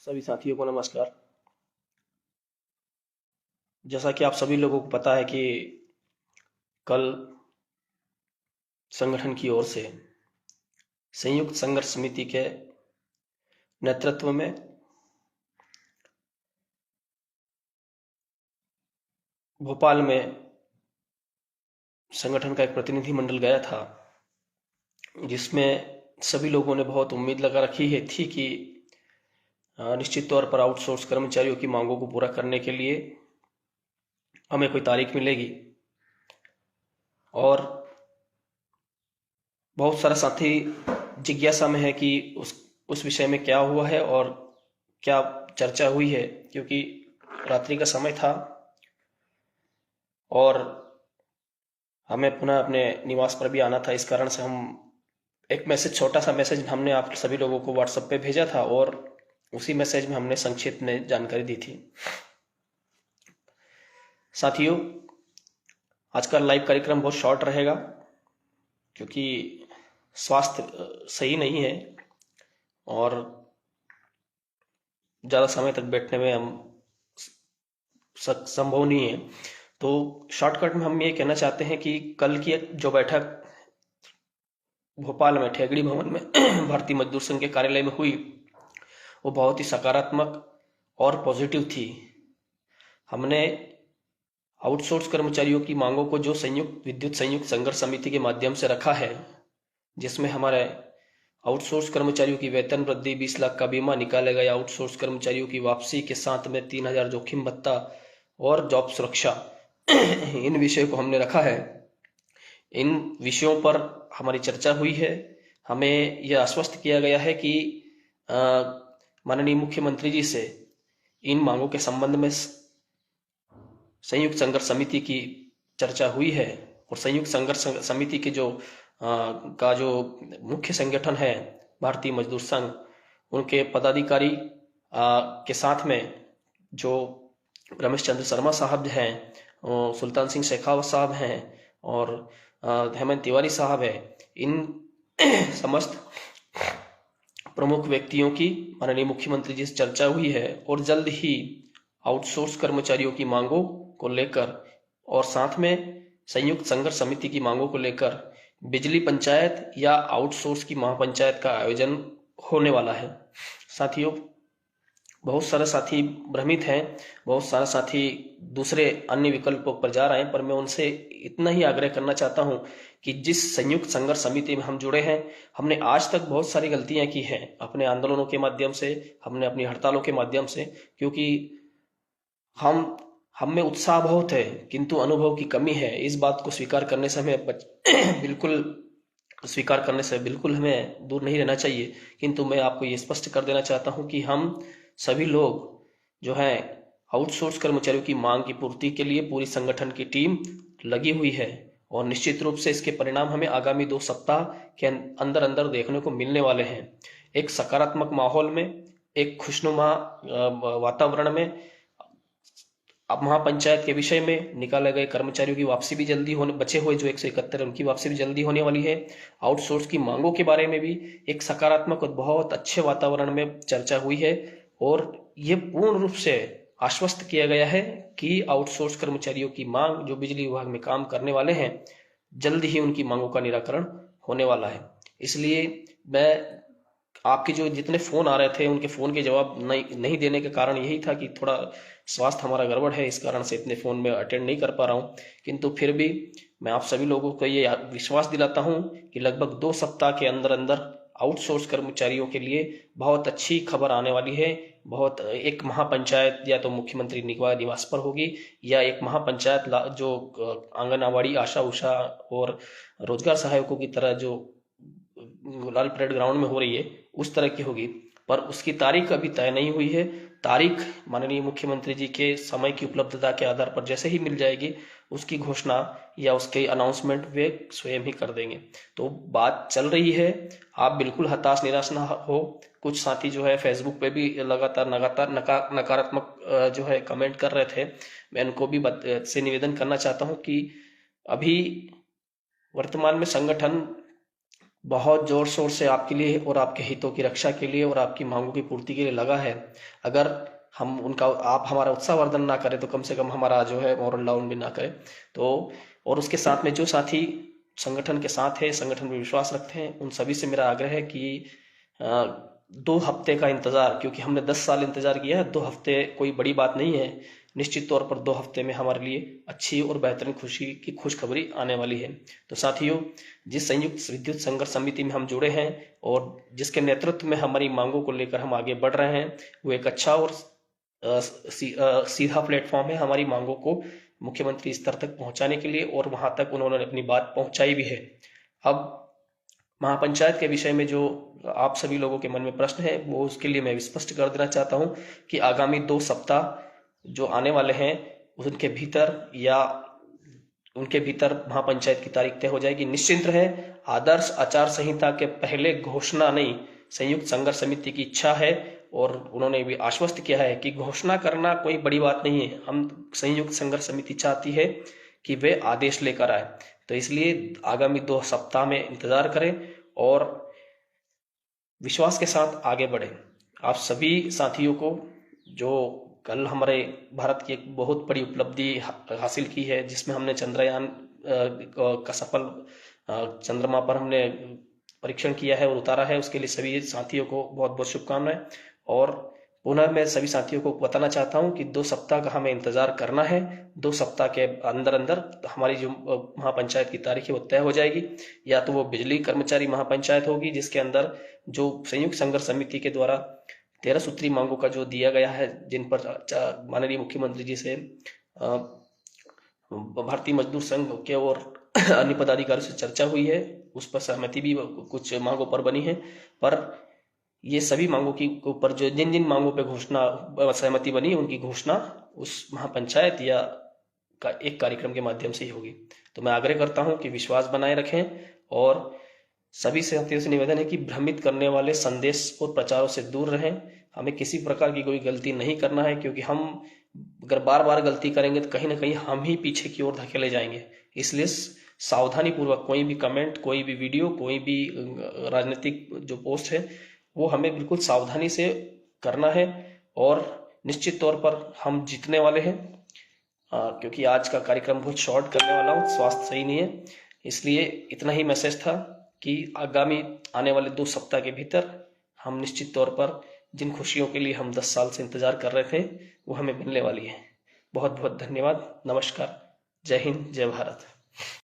सभी साथियों को नमस्कार। जैसा कि आप सभी लोगों को पता है कि कल संगठन की ओर से संयुक्त संघर्ष समिति के नेतृत्व में भोपाल में संगठन का एक प्रतिनिधिमंडल गया था, जिसमें सभी लोगों ने बहुत उम्मीद लगा रखी है थी कि निश्चित तौर पर आउटसोर्स कर्मचारियों की मांगों को पूरा करने के लिए हमें कोई तारीख मिलेगी। और बहुत सारा साथी जिज्ञासा में है कि उस विषय में क्या हुआ है और क्या चर्चा हुई है, क्योंकि रात्रि का समय था और हमें पुनः अपने निवास पर भी आना था। इस कारण से हम एक मैसेज, छोटा सा मैसेज हमने आप सभी लोगों को व्हाट्सएप पे भेजा था और उसी मैसेज में हमने संक्षिप्त में जानकारी दी थी। साथियों, आज का लाइव कार्यक्रम बहुत शॉर्ट रहेगा क्योंकि स्वास्थ्य सही नहीं है और ज़्यादा समय तक बैठने में हम संभव नहीं है। तो शॉर्टकट में हम ये कहना चाहते हैं कि कल की जो बैठक भोपाल में ठेगड़ी भवन में भारतीय मजदूर संघ के कार्यालय में हुई, वो बहुत ही सकारात्मक और पॉजिटिव थी। हमने आउटसोर्स कर्मचारियों की मांगों को जो विद्युत संयुक्त संघर्ष समिति के माध्यम से रखा है, जिसमें हमारे आउटसोर्स कर्मचारियों की वेतन वृद्धि, 20 लाख का बीमा निकाला गया, आउटसोर्स कर्मचारियों की वापसी के साथ में 3000 जोखिम भत्ता और जॉब सुरक्षा, इन विषयों को हमने रखा है। इन विषयों पर हमारी चर्चा हुई है। हमें यह आश्वस्त किया गया है कि माननीय मुख्यमंत्री जी से इन मांगों के संबंध में संयुक्त संघर्ष समिति की चर्चा हुई है और संयुक्त संघर्ष समिति के जो मुख्य संगठन है भारतीय मजदूर संघ, उनके पदाधिकारी के साथ में जो रमेश चंद्र शर्मा साहब हैं, सुल्तान सिंह शेखावत साहब हैं और हेमंत तिवारी साहब है, इन समस्त प्रमुख व्यक्तियों की माननीय मुख्यमंत्री जी से चर्चा हुई है और जल्द ही आउटसोर्स कर्मचारियों की मांगों को लेकर और साथ में संयुक्त संघर्ष समिति की मांगों को लेकर बिजली पंचायत या आउटसोर्स की महापंचायत का आयोजन होने वाला है। साथियों, बहुत सारे साथी भ्रमित हैं, बहुत सारे साथी दूसरे अन्य विकल्पों पर जा रहे हैं, पर मैं उनसे इतना ही आग्रह करना चाहता हूं कि जिस संयुक्त संघर्ष समिति में हम जुड़े हैं, हमने आज तक बहुत सारी गलतियां की हैं अपने आंदोलनों के माध्यम से, हमने अपनी हड़तालों के माध्यम से, क्योंकि हम में उत्साह बहुत है किंतु अनुभव की कमी है। इस बात को स्वीकार करने से हमें बिल्कुल हमें दूर नहीं रहना चाहिए। किंतु मैं आपको ये स्पष्ट कर देना चाहता हूं कि हम सभी लोग जो है आउटसोर्स कर्मचारियों की मांग की पूर्ति के लिए पूरी संगठन की टीम लगी हुई है और निश्चित रूप से इसके परिणाम हमें आगामी 2 सप्ताह के अंदर अंदर देखने को मिलने वाले हैं। एक सकारात्मक माहौल में, एक खुशनुमा वातावरण में, अब महापंचायत के विषय में निकाले गए कर्मचारियों की वापसी भी जल्दी होने, बचे हुए जो 171 उनकी वापसी भी जल्दी होने वाली है। आउटसोर्स की मांगों के बारे में भी एक सकारात्मक और बहुत अच्छे वातावरण में चर्चा हुई है और ये पूर्ण रूप से आश्वस्त किया गया है कि आउटसोर्स कर्मचारियों की मांग जो बिजली विभाग में काम करने वाले हैं, जल्द ही उनकी मांगों का निराकरण होने वाला है। इसलिए मैं आपके जो जितने फोन आ रहे थे उनके फोन के जवाब नहीं देने का कारण यही था कि थोड़ा स्वास्थ्य हमारा गड़बड़ है, इस कारण से इतने फोन में अटेंड नहीं कर पा रहा हूं। किंतु फिर भी मैं आप सभी लोगों को ये विश्वास दिलाता हूं कि लगभग 2 सप्ताह के अंदर अंदर आउटसोर्स कर्मचारियों के लिए बहुत अच्छी खबर आने वाली है। बहुत एक महापंचायत या तो मुख्यमंत्री निवास पर होगी या एक महापंचायत जो आंगनबाड़ी आशा उषा और रोजगार सहायकों की तरह जो लाल परेड ग्राउंड में हो रही है उस तरह की होगी, पर उसकी तारीख अभी तय नहीं हुई है। तारीख माननीय मुख्यमंत्री जी के समय की उपलब्धता के आधार पर जैसे ही मिल जाएगी उसकी घोषणा या उसके अनाउंसमेंट वे स्वयं ही कर देंगे। तो बात चल रही है, आप बिल्कुल हताश निराश ना हो। कुछ साथी जो है फेसबुक पे भी लगातार नकारात्मक जो है कमेंट कर रहे थे, मैं उनको भी से निवेदन करना चाहता हूं कि अभी वर्तमान में संगठन बहुत जोर शोर से आपके लिए और आपके हितों की रक्षा के लिए और आपकी मांगों की पूर्ति के लिए लगा है। अगर हम उनका आप हमारा उत्साहवर्धन ना करें तो कम से कम हमारा जो है मोरल डाउन भी ना करें। तो और उसके साथ में जो साथी संगठन के साथ है, संगठन में विश्वास रखते हैं, उन सभी से मेरा आग्रह है कि 2 हफ्ते का इंतजार, क्योंकि हमने 10 साल इंतजार किया है, 2 हफ्ते कोई बड़ी बात नहीं है। निश्चित तौर पर 2 हफ्ते में हमारे लिए अच्छी और बेहतरीन खुशी की खुशखबरी आने वाली है। तो साथियों, जिस संयुक्त विद्युत संघर्ष समिति में हम जुड़े हैं और जिसके नेतृत्व में हमारी मांगों को लेकर हम आगे बढ़ रहे हैं, वो एक अच्छा और सीधा प्लेटफॉर्म है हमारी मांगों को मुख्यमंत्री स्तर तक पहुंचाने के लिए, और वहां तक उन्होंने अपनी बात पहुंचाई भी है। अब महापंचायत के विषय में जो आप सभी लोगों के मन में प्रश्न है, वो उसके लिए मैं स्पष्ट कर देना चाहता हूं कि आगामी 2 सप्ताह जो आने वाले हैं उनके भीतर महापंचायत की तारीख तय हो जाएगी। निश्चिंत रहे, आदर्श आचार संहिता के पहले घोषणा नहीं, संयुक्त संघर्ष समिति की इच्छा है और उन्होंने भी आश्वस्त किया है कि घोषणा करना कोई बड़ी बात नहीं है। हम संयुक्त संघर्ष समिति चाहती है कि वे आदेश लेकर आए। तो इसलिए आगामी 2 सप्ताह में इंतजार करें और विश्वास के साथ आगे बढ़े। आप सभी साथियों को जो कल हमारे भारत की एक बहुत बड़ी उपलब्धि हासिल की है, जिसमें हमने चंद्रयान का सफल चंद्रमा पर हमने परीक्षण किया है और उतारा है, उसके लिए सभी साथियों को बहुत बहुत शुभकामनाएं। और पुनः मैं सभी साथियों को बताना चाहता हूं कि 2 सप्ताह का हमें इंतजार करना है। 2 सप्ताह के अंदर अंदर हमारी जो महापंचायत की तारीख है वो तय हो जाएगी। या तो वो बिजली कर्मचारी महापंचायत होगी, जिसके अंदर जो संयुक्त संघर्ष समिति के द्वारा 13 सूत्री मांगों का जो दिया गया है, जिन पर माननीय मुख्यमंत्री जी से भारतीय मजदूर संघ के और अन्य पदाधिकारियों से चर्चा हुई है, उस पर सहमति भी कुछ मांगों पर बनी है। पर ये सभी मांगों की ऊपर जो जिन जिन मांगों पे घोषणा सहमति बनी, उनकी घोषणा उस महापंचायत या का एक कार्यक्रम के माध्यम से ही होगी। तो मैं आग्रह करता हूं कि विश्वास बनाए रखें और सभी साथियों से निवेदन है कि भ्रमित करने वाले संदेश और प्रचारों से दूर रहें। हमें किसी प्रकार की कोई गलती नहीं करना है, क्योंकि हम अगर बार बार गलती करेंगे तो कहीं ना कहीं हम ही पीछे की ओर धकेले जाएंगे। इसलिए सावधानी पूर्वक कोई भी कमेंट, कोई भी वीडियो, कोई भी राजनीतिक जो पोस्ट है, वो हमें बिल्कुल सावधानी से करना है। और निश्चित तौर पर हम जीतने वाले हैं, क्योंकि आज का कार्यक्रम बहुत शॉर्ट करने वाला हूँ, स्वास्थ्य सही नहीं है। इसलिए इतना ही मैसेज था कि आगामी आने वाले 2 सप्ताह के भीतर हम निश्चित तौर पर जिन खुशियों के लिए हम 10 साल से इंतजार कर रहे थे, वो हमें मिलने वाली है। बहुत बहुत धन्यवाद। नमस्कार। जय हिंद, जय भारत।